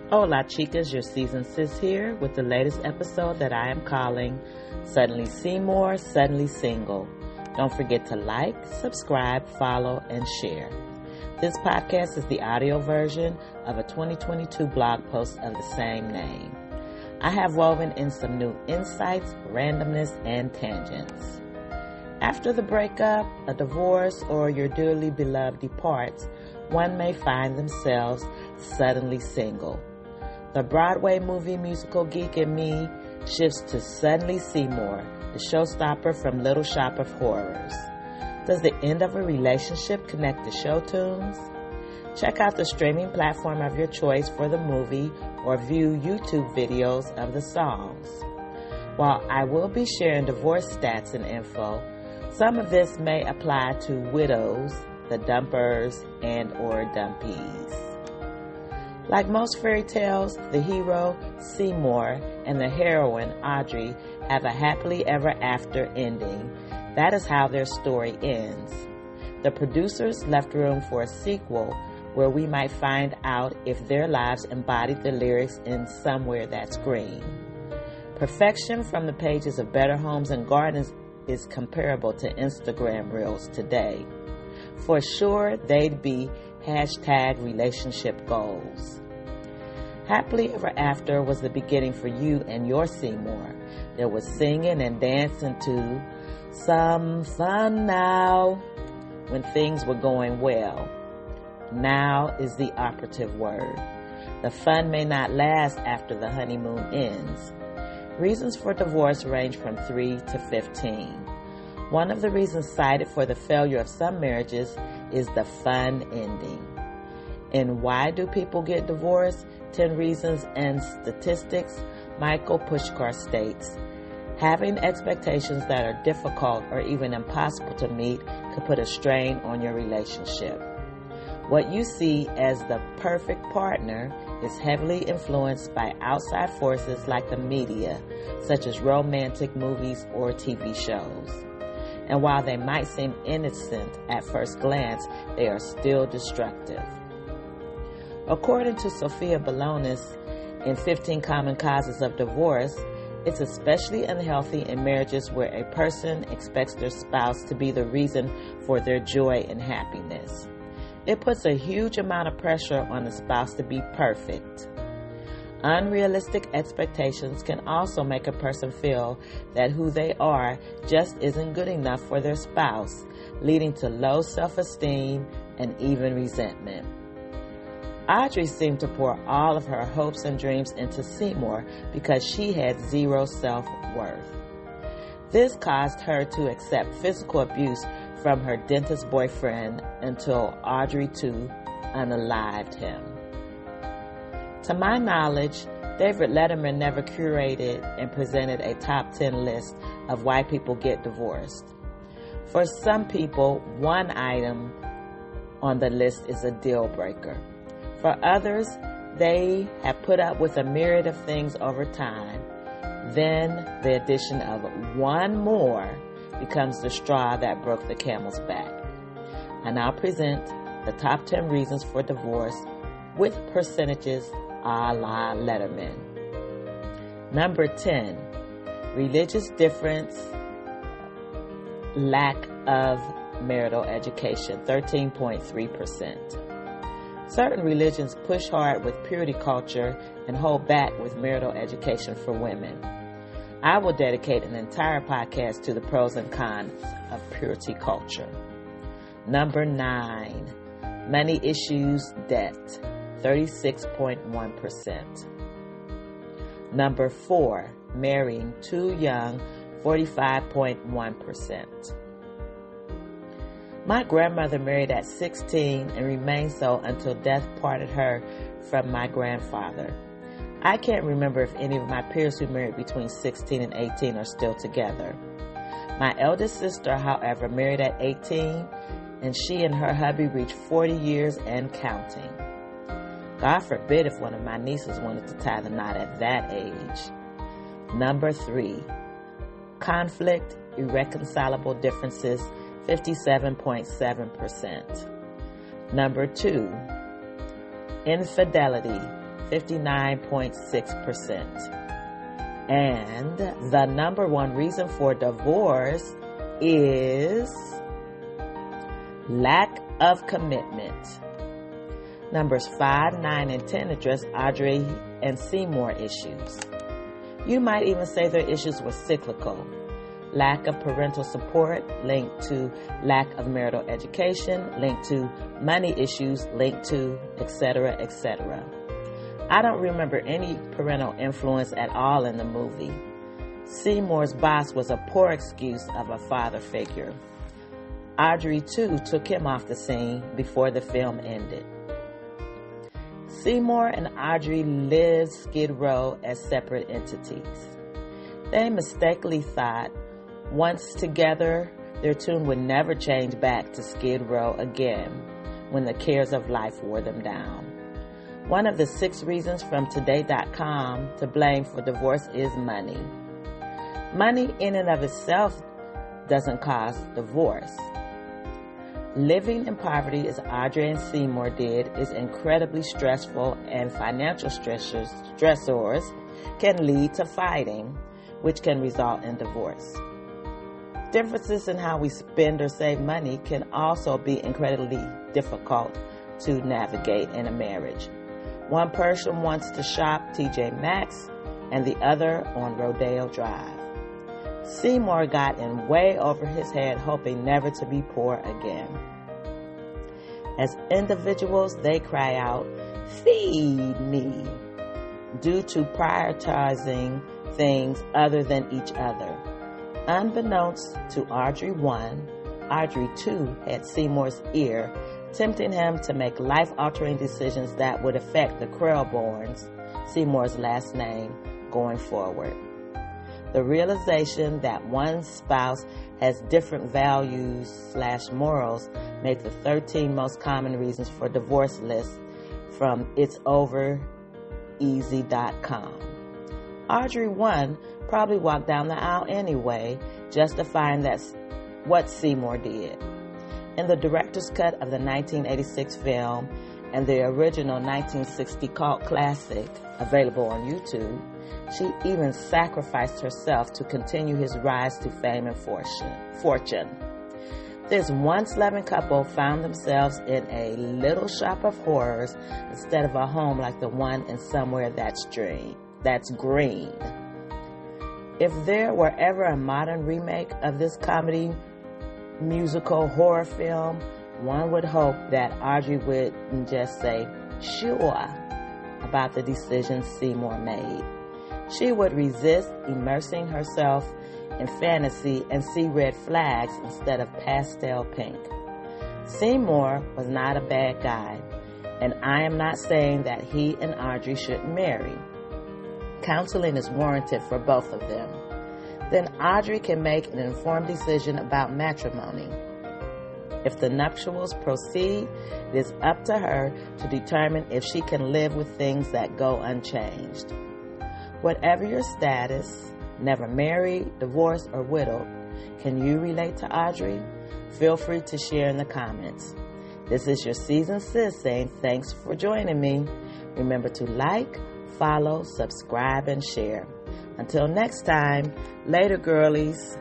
Hola chicas, your season sis here with the latest episode that I am calling Suddenly Seymour, Suddenly Single. Don't forget to like, subscribe, follow, and share. This podcast is the audio version of a 2022 blog post of the same name. I have woven in some new insights, randomness, and tangents. After the breakup, a divorce, or your dearly beloved departs, one may find themselves suddenly single. The Broadway movie musical geek in me shifts to Suddenly Seymour, the showstopper from Little Shop of Horrors. Does the end of a relationship connect to show tunes? Check out the streaming platform of your choice for the movie or view YouTube videos of the songs. While I will be sharing divorce stats and info, some of this may apply to widows, the dumpers, and or dumpies. Like most fairy tales, the hero, Seymour, and the heroine, Audrey, have a happily ever after ending. That is how their story ends. The producers left room for a sequel where we might find out if their lives embodied the lyrics in Somewhere That's Green. Perfection from the pages of Better Homes and Gardens is comparable to Instagram Reels today. For sure, they'd be #relationship goals. Happily Ever After was the beginning for you and your Seymour. There was singing and dancing to Some Fun Now when things were going well. Now is the operative word. The fun may not last after the honeymoon ends. Reasons for divorce range from 3 to 15. One of the reasons cited for the failure of some marriages is the fun ending. In Why Do People Get Divorced? 10 Reasons and Statistics, Michael Pushkar states, having expectations that are difficult or even impossible to meet could put a strain on your relationship. What you see as the perfect partner is heavily influenced by outside forces like the media, such as romantic movies or TV shows. And while they might seem innocent at first glance, they are still destructive. According to Sophia Balonis in 15 Common Causes of Divorce, it's especially unhealthy in marriages where a person expects their spouse to be the reason for their joy and happiness. It puts a huge amount of pressure on the spouse to be perfect. Unrealistic expectations can also make a person feel that who they are just isn't good enough for their spouse, leading to low self-esteem and even resentment. Audrey seemed to pour all of her hopes and dreams into Seymour because she had zero self-worth. This caused her to accept physical abuse from her dentist boyfriend until Audrey too unalived him. To my knowledge, David Letterman never curated and presented a top 10 list of why people get divorced. For some people, one item on the list is a deal breaker. For others, they have put up with a myriad of things over time. Then the addition of one more becomes the straw that broke the camel's back. I now present the top 10 reasons for divorce with percentages a la Letterman. Number 10, religious difference, lack of marital education, 13.3%. Certain religions push hard with purity culture and hold back with marital education for women. I will dedicate an entire podcast to the pros and cons of purity culture. Number 9, money issues, debt, 36.1%. Number 4, marrying too young, 45.1%. My grandmother married at 16 and remained so until death parted her from my grandfather. I can't remember if any of my peers who married between 16 and 18 are still together. My eldest sister, however, married at 18, and she and her hubby reached 40 years and counting. God forbid if one of my nieces wanted to tie the knot at that age. Number 3, conflict, irreconcilable differences, 57.7%. Number 2, infidelity, 59.6%. And the number one reason for divorce is lack of commitment. Numbers 5, 9, and 10 address Audrey and Seymour issues. You might even say their issues were cyclical. Lack of parental support linked to lack of marital education, linked to money issues, linked to etc., etc. I don't remember any parental influence at all in the movie. Seymour's boss was a poor excuse of a father figure. Audrey, too, took him off the scene before the film ended. Seymour and Audrey lived Skid Row as separate entities. They mistakenly thought once together, their tune would never change back to Skid Row again when the cares of life wore them down. One of the 6 reasons from Today.com to blame for divorce is money. Money in and of itself doesn't cause divorce. Living in poverty, as Audrey and Seymour did, is incredibly stressful, and financial stressors can lead to fighting, which can result in divorce. Differences in how we spend or save money can also be incredibly difficult to navigate in a marriage. One person wants to shop TJ Maxx and the other on Rodeo Drive. Seymour got in way over his head, hoping never to be poor again. As individuals, they cry out, "Feed me," due to prioritizing things other than each other. Unbeknownst to Audrey 1, Audrey 2 had Seymour's ear, tempting him to make life-altering decisions that would affect the Krellborns, Seymour's last name, going forward. The realization that one spouse has different values/morals made the 13 most common reasons for divorce list from itsovereasy.com. Audrey 1 probably walked down the aisle anyway, justifying that's what Seymour did. In the director's cut of the 1986 film and the original 1960 cult classic, available on YouTube, she even sacrificed herself to continue his rise to fame and fortune. This once loving couple found themselves in a little shop of horrors instead of a home like the one in Somewhere That's Green. If there were ever a modern remake of this comedy musical horror film, one would hope that Audrey wouldn't just say, "sure," about the decisions Seymour made. She would resist immersing herself in fantasy and see red flags instead of pastel pink. Seymour was not a bad guy, and I am not saying that he and Audrey shouldn't marry. Counseling is warranted for both of them. Then Audrey can make an informed decision about matrimony. If the nuptials proceed, it is up to her to determine if she can live with things that go unchanged. Whatever your status, never married, divorced, or widowed, can you relate to Audrey? Feel free to share in the comments. This is your seasoned sis saying thanks for joining me. Remember to like, follow, subscribe, and share. Until next time, later girlies.